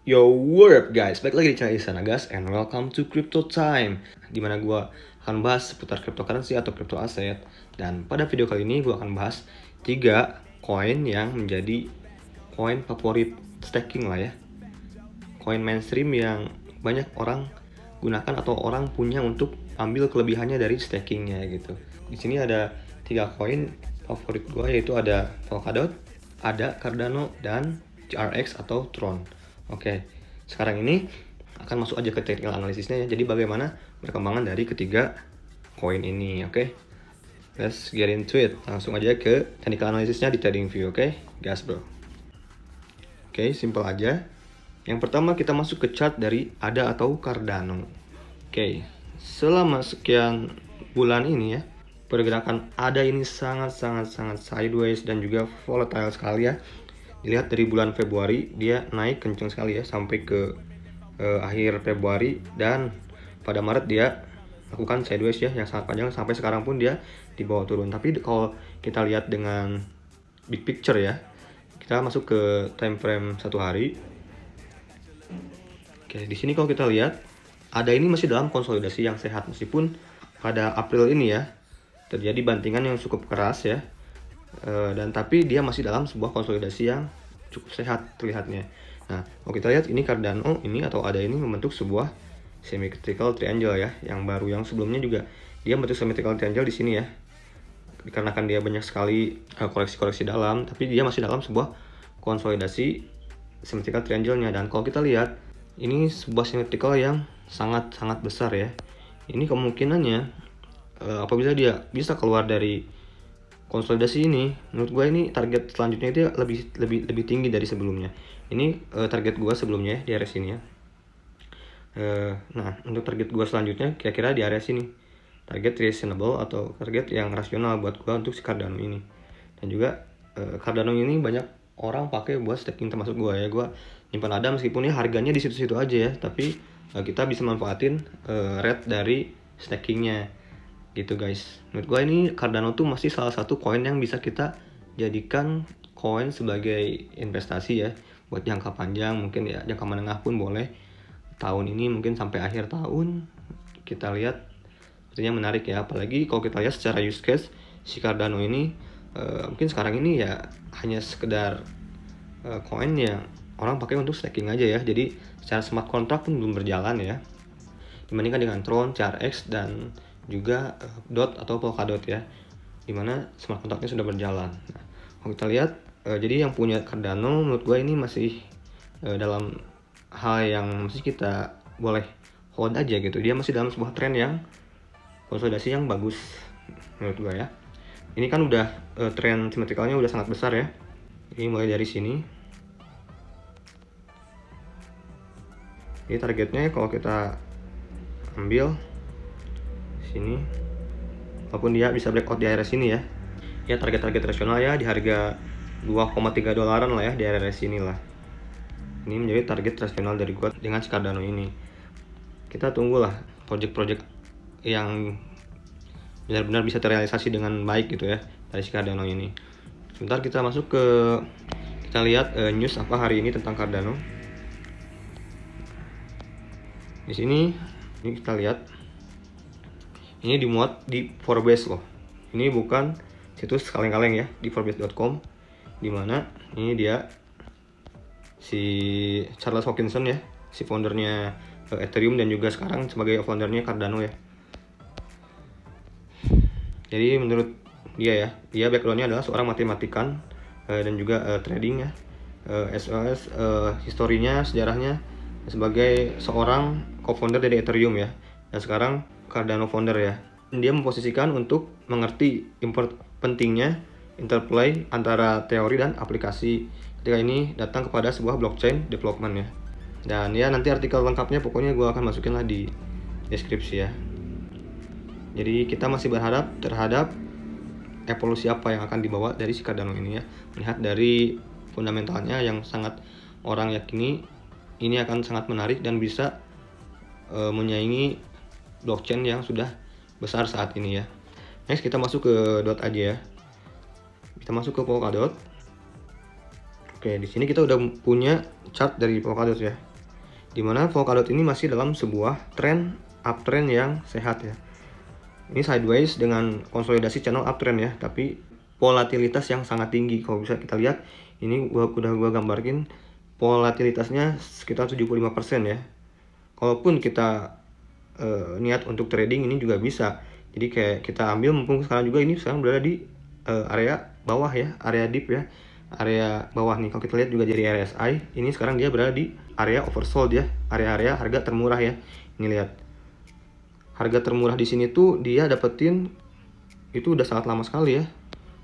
Yo, what up guys? Balik lagi di channel Ihsan Agas and welcome to Crypto Time, dimana gue akan bahas seputar cryptocurrency atau crypto asset. Dan pada video kali ini gue akan bahas 3 koin yang menjadi koin favorit staking lah ya. Koin mainstream yang banyak orang gunakan atau orang punya untuk ambil kelebihannya dari stakingnya gitu. Di sini ada 3 koin favorit gue, yaitu ada Polkadot, ada Cardano, dan TRX atau Tron. Oke, sekarang ini akan masuk aja ke technical analisisnya ya. Jadi bagaimana perkembangan dari ketiga koin ini, oke? Let's get into it. Langsung aja ke technical analisisnya di TradingView, oke? Gas bro. Oke, simple aja. Yang pertama kita masuk ke chart dari ADA atau Cardano. Oke, selama sekian bulan ini ya, pergerakan ADA ini sangat sideways dan juga volatile sekali ya. Dilihat dari bulan Februari dia naik kenceng sekali ya sampai ke akhir Februari, dan pada Maret dia lakukan sideways ya yang sangat panjang sampai sekarang pun dia di bawah turun. Tapi kalau kita lihat dengan big picture ya, kita masuk ke time frame 1 hari. Oke, di sini kalau kita lihat ADA ini masih dalam konsolidasi yang sehat, meskipun pada April ini ya terjadi bantingan yang cukup keras ya. Dan tapi dia masih dalam sebuah konsolidasi yang cukup sehat terlihatnya. Nah, kalau kita lihat ini Cardano ini atau ADA ini membentuk sebuah symmetrical triangle ya, yang baru. Yang sebelumnya juga dia membentuk symmetrical triangle di sini ya, dikarenakan dia banyak sekali koreksi-koreksi dalam, tapi dia masih dalam sebuah konsolidasi symmetrical triangle-nya. Dan kalau kita lihat ini sebuah symmetrical yang sangat besar ya. Ini kemungkinannya apabila dia bisa keluar dari konsolidasi ini, menurut gue ini target selanjutnya itu lebih tinggi dari sebelumnya. Ini target gue sebelumnya ya, di area sini ya. Nah, untuk target gue selanjutnya kira-kira di area sini, target reasonable atau target yang rasional buat gue untuk si Cardano ini. Dan juga Cardano ini banyak orang pakai buat staking, termasuk gue ya. Gue nyimpan ADA meskipun ya harganya di situ-situ aja ya, tapi kita bisa manfaatin rate dari stakingnya gitu guys. Menurut gue ini Cardano tuh masih salah satu koin yang bisa kita jadikan koin sebagai investasi ya, buat jangka panjang, mungkin ya jangka menengah pun boleh. Tahun ini mungkin sampai akhir tahun kita lihat sepertinya menarik ya. Apalagi kalau kita lihat secara use case si Cardano ini mungkin sekarang ini ya hanya sekedar koin yang orang pakai untuk staking aja ya. Jadi secara smart contract pun belum berjalan ya, dibandingkan dengan Tron, TRX, dan juga DOT atau Polkadot ya, dimana smart contract-nya sudah berjalan. Nah, kalau kita lihat jadi yang punya Cardano menurut gue ini masih dalam hal yang masih kita boleh hold aja gitu. Dia masih dalam sebuah tren yang konsolidasi yang bagus menurut gue ya. Ini kan udah tren symmetricalnya udah sangat besar ya. Ini mulai dari sini. Ini targetnya kalau kita ambil sini, walaupun dia bisa breakout di area sini ya. Ya target rasional ya di harga 2,3 dolaran lah ya, di area sini lah. Ini menjadi target rasional dari gua dengan si Cardano ini. Kita tunggulah project-project yang benar-benar bisa terrealisasi dengan baik gitu ya dari si Cardano ini. Sebentar kita masuk ke, kita lihat news apa hari ini tentang Cardano. Di sini ini kita lihat ini dimuat di Forbes loh. Ini bukan situs kaleng-kaleng ya, di Forbes.com, dimana ini dia si Charles Hoskinson ya, si foundernya Ethereum dan juga sekarang sebagai foundernya Cardano ya. Jadi menurut dia ya, dia backgroundnya adalah seorang matematikan dan juga trading ya, as well as historinya, sejarahnya sebagai seorang co-founder dari Ethereum ya, dan sekarang Cardano founder ya. Dia memposisikan untuk mengerti pentingnya interplay antara teori dan aplikasi ketika ini datang kepada sebuah blockchain development ya. Dan ya nanti artikel lengkapnya pokoknya gue akan masukin lah di deskripsi ya. Jadi kita masih berharap terhadap evolusi apa yang akan dibawa dari si Cardano ini ya. Melihat dari fundamentalnya yang sangat orang yakini, ini akan sangat menarik dan bisa menyaingi blockchain yang sudah besar saat ini ya. Next kita masuk ke DOT aja ya. Kita masuk ke Polkadot. Oke, di sini kita udah punya chart dari Polkadot ya. Dimana Polkadot ini masih dalam sebuah uptrend yang sehat ya. Ini sideways dengan konsolidasi channel uptrend ya, tapi volatilitas yang sangat tinggi. Kalau bisa kita lihat, ini gua gambarkin volatilitasnya sekitar 75% ya. Kalaupun kita niat untuk trading, ini juga bisa. Jadi kayak kita ambil mumpung sekarang juga ini sekarang berada di area bawah ya, area dip ya, area bawah nih. Kalau kita lihat juga dari RSI, ini sekarang dia berada di area oversold ya, area harga termurah ya. Ini lihat, harga termurah di sini tuh dia dapetin itu udah sangat lama sekali ya,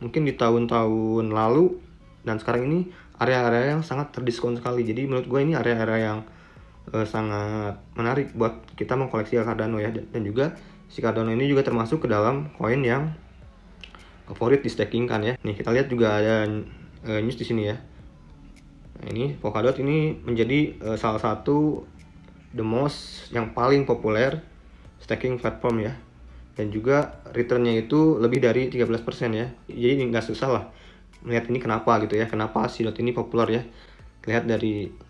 mungkin di tahun-tahun lalu, dan sekarang ini area-area yang sangat terdiskon sekali. Jadi menurut gue ini area-area yang sangat menarik buat kita mengkoleksi Cardano ya. Dan juga si Cardano ini juga termasuk ke dalam koin yang favorit di staking kan ya. Nih kita lihat juga ada news di sini ya. Nah, ini Polkadot ini menjadi salah satu the most yang paling populer staking platform ya, dan juga returnnya itu lebih dari 13% ya. Jadi nggak susah lah melihat ini kenapa gitu ya, kenapa si DOT ini populer ya. Lihat dari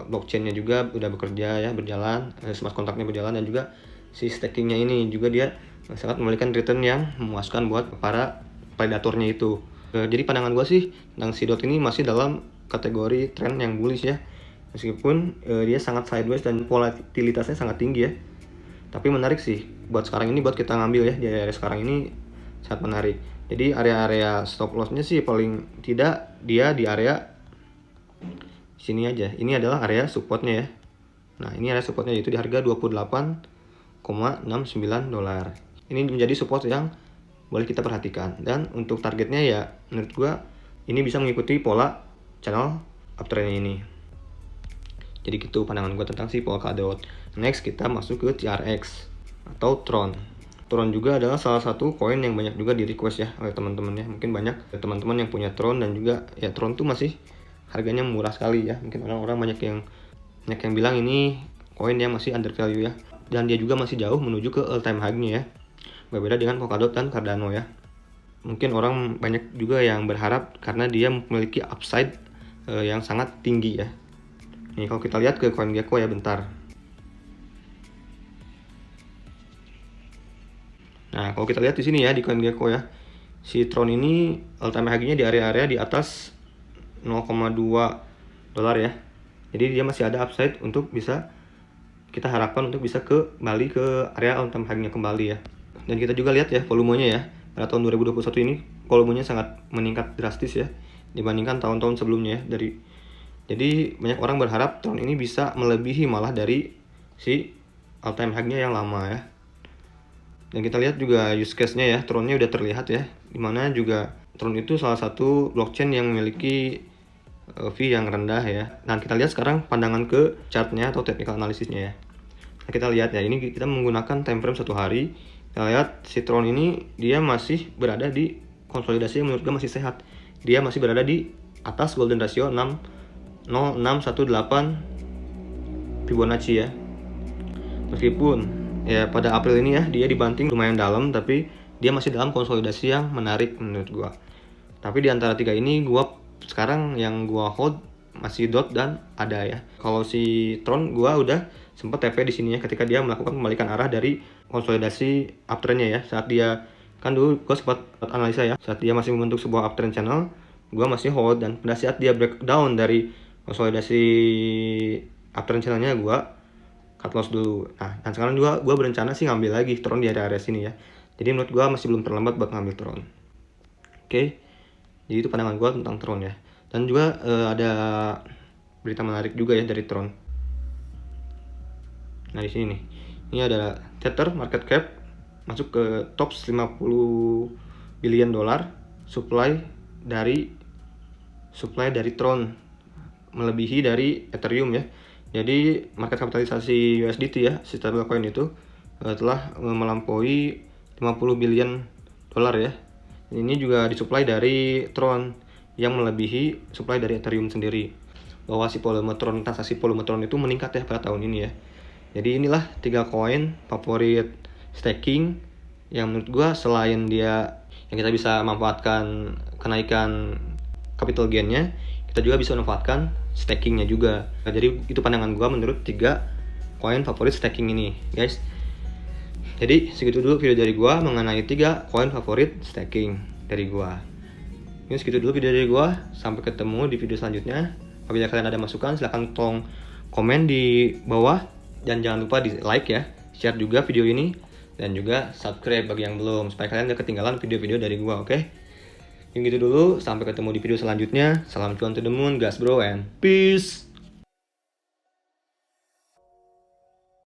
blockchainnya juga udah bekerja ya, berjalan, smart contractnya berjalan, dan juga si stakingnya ini juga dia sangat memberikan return yang memuaskan buat para validatornya itu. Jadi pandangan gue sih tentang si DOT ini masih dalam kategori trend yang bullish ya, meskipun dia sangat sideways dan volatilitasnya sangat tinggi ya. Tapi menarik sih buat sekarang ini, buat kita ngambil ya di area sekarang ini sangat menarik. Jadi area-area stop lossnya sih paling tidak dia di area sini aja. Ini adalah area supportnya ya. Nah ini area supportnya itu di harga 28,69 dolar. Ini menjadi support yang boleh kita perhatikan. Dan untuk targetnya ya menurut gua ini bisa mengikuti pola channel uptrend ini. Jadi gitu pandangan gue tentang si Polkadot. Next kita masuk ke TRX atau Tron. Tron juga adalah salah satu koin yang banyak juga di request ya oleh teman-teman ya. Mungkin banyak teman-teman yang punya Tron, dan juga ya Tron tuh masih harganya murah sekali ya. Mungkin orang-orang banyak yang bilang ini koin yang masih undervalue ya. Dan dia juga masih jauh menuju ke all time high-nya ya. Berbeda dengan Polkadot dan Cardano ya. Mungkin orang banyak juga yang berharap karena dia memiliki upside yang sangat tinggi ya. Nih kalau kita lihat ke CoinGecko ya bentar. Nah kalau kita lihat di sini ya di CoinGecko ya, si Tron ini all time high-nya di area-area di atas 0,2 dolar ya. Jadi dia masih ada upside untuk bisa kita harapkan untuk bisa kembali ke area all time high-nya kembali ya. Dan kita juga lihat ya volumenya ya, pada tahun 2021 ini volumenya sangat meningkat drastis ya dibandingkan tahun-tahun sebelumnya ya. Jadi banyak orang berharap Tron ini bisa melebihi malah dari si all time high-nya yang lama ya. Dan kita lihat juga use case-nya ya, Tron-nya udah terlihat ya, dimana juga Tron itu salah satu blockchain yang memiliki fee yang rendah ya. Nah kita lihat sekarang pandangan ke chart-nya atau technical analysis-nya ya. Nah, kita lihat ya, ini kita menggunakan time frame 1 hari. Kita lihat si Tron ini dia masih berada di konsolidasi yang menurut gue masih sehat. Dia masih berada di atas golden ratio 0,618 Fibonacci ya. Meskipun ya pada April ini ya dia dibanting lumayan dalam, tapi dia masih dalam konsolidasi yang menarik menurut gua. Tapi di antara tiga ini gua sekarang yang gua hold masih DOT dan ADA ya. Kalau si Tron gua udah sempat TP di sini ya ketika dia melakukan pembalikan arah dari konsolidasi uptrendnya ya. Saat dia kan dulu gua sempat analisa ya, saat dia masih membentuk sebuah uptrend channel, gua masih hold, dan pada saat dia breakdown dari konsolidasi uptrend channelnya gue cut loss dulu. Nah dan sekarang juga gue berencana sih ngambil lagi Tron di area sini ya. Jadi menurut gue masih belum terlambat buat ngambil Tron. Oke, jadi itu pandangan gue tentang Tron ya. Dan juga ada berita menarik juga ya dari Tron. Nah di sini nih, ini ada Tether market cap masuk ke top 50 billion dolar, supply dari Tron melebihi dari Ethereum ya. Jadi market kapitalisasi USDT ya, si stablecoin itu telah melampaui 50 billion dolar ya. Ini juga disuplai dari Tron yang melebihi supply dari Ethereum sendiri. Bahwa si transaksi volume Tron itu meningkat ya pada tahun ini ya. Jadi inilah 3 koin favorit staking yang menurut gua selain dia yang kita bisa manfaatkan kenaikan capital gain-nya, kita kita juga bisa manfaatkan stakingnya juga. Nah, jadi itu pandangan gue menurut 3 koin favorit staking ini, guys. Jadi segitu dulu video dari gue mengenai 3 koin favorit staking dari gue. Ini segitu dulu video dari gue. Sampai ketemu di video selanjutnya. Apabila kalian ada masukan, silahkan tolong komen di bawah. Dan jangan lupa di like ya, share juga video ini, dan juga subscribe bagi yang belum, supaya kalian gak ketinggalan video-video dari gue, oke? Yang gitu dulu, sampai ketemu di video selanjutnya. Salam cuan to the moon, gas bro, and peace!